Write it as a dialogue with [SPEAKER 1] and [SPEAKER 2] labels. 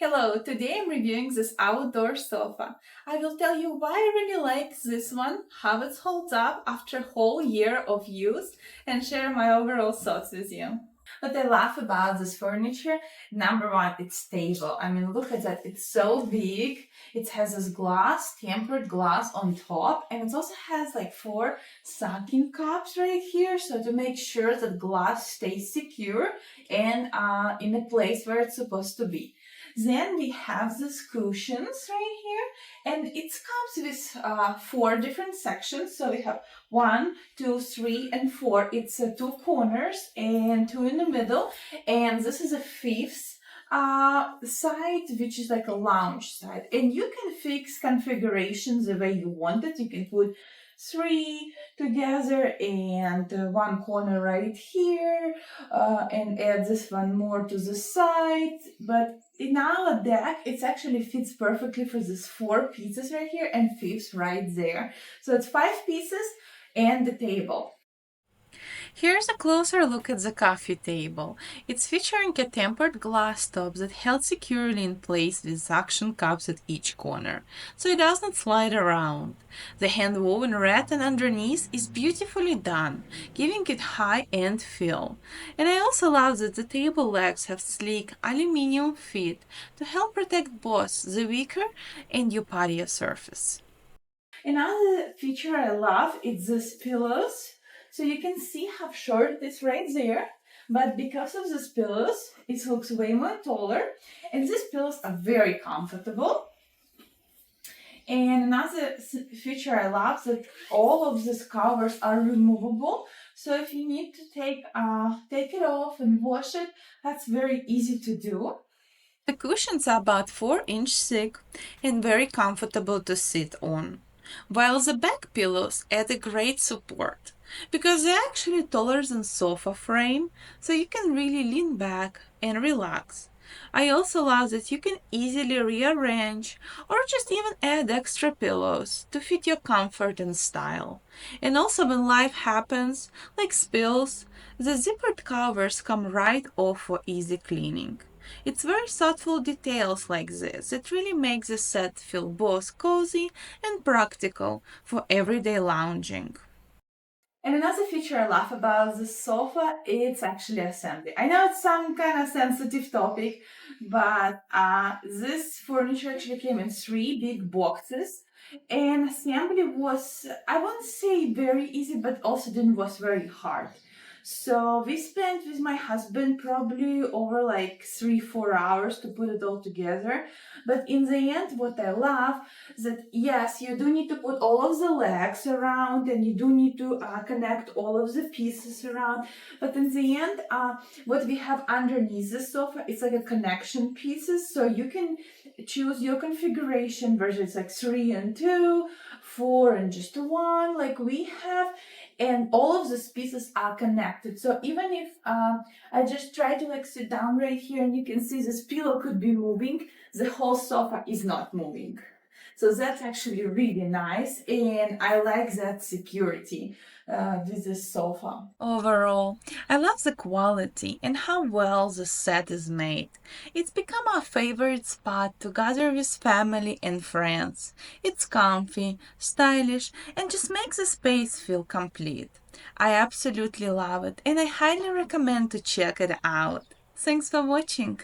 [SPEAKER 1] Hello, today I'm reviewing this outdoor sofa. I will tell you why I really like this one, how it holds up after a whole year of use, and share my overall thoughts with you. What I love about this furniture, number one, it's stable. I mean, look at that, it's so big. It has this glass, tempered glass on top, and it also has like 4 sucking cups right here, so to make sure that glass stays secure and in a place where it's supposed to be. Then we have these cushions right here, and it comes with 4 different sections. So we have 1, 2, 3, and 4. It's 2 corners and 2 in the middle, and this is a 5th side, which is like a lounge side, and you can fix configurations the way you want it. You can put 3 together and 1 corner right here, and add this one more to the side. But in our deck, it actually fits perfectly for these 4 pieces right here and 5th right there. So it's 5 pieces and the table.
[SPEAKER 2] Here's a closer look at the coffee table. It's featuring a tempered glass top that held securely in place with suction cups at each corner, so it doesn't slide around. The hand-woven rattan underneath is beautifully done, giving it high-end feel. And I also love that the table legs have sleek aluminum feet to help protect both the wicker and your patio surface.
[SPEAKER 1] Another feature I love is these pillows. So you can see how short it is right there, but because of these pillows, it looks way more taller, and these pillows are very comfortable. And another feature I love that all of these covers are removable. So if you need to take it off and wash it, that's very easy to do.
[SPEAKER 2] The cushions are about 4 inches thick and very comfortable to sit on, while the back pillows add a great support because they're actually taller than sofa frame, so you can really lean back and relax. I also love that you can easily rearrange or just even add extra pillows to fit your comfort and style. And also when life happens, like spills, the zippered covers come right off for easy cleaning. It's very thoughtful details like this that really makes the set feel both cozy and practical for everyday lounging.
[SPEAKER 1] And another feature I love about the sofa, it's actually assembly. I know it's some kind of sensitive topic, but this furniture actually came in 3 big boxes. And assembly was, I won't say very easy, but also didn't was very hard. So we spent with my husband probably over like 3-4 hours to put it all together. But in the end, what I love is that yes, you do need to put all of the legs around, and you do need to connect all of the pieces around. But in the end, what we have underneath the sofa, it's like a connection pieces. So you can choose your configuration, whether it's like 3 and 2, 4 and just 1, like we have. And all of these pieces are connected. So even if I just try to like sit down right here, and you can see this pillow could be moving, the whole sofa is not moving. So that's actually really nice, and I like that security with this sofa.
[SPEAKER 2] Overall, I love the quality and how well the set is made. It's become our favorite spot to gather with family and friends. It's comfy, stylish, and just makes the space feel complete. I absolutely love it, and I highly recommend to check it out. Thanks for watching.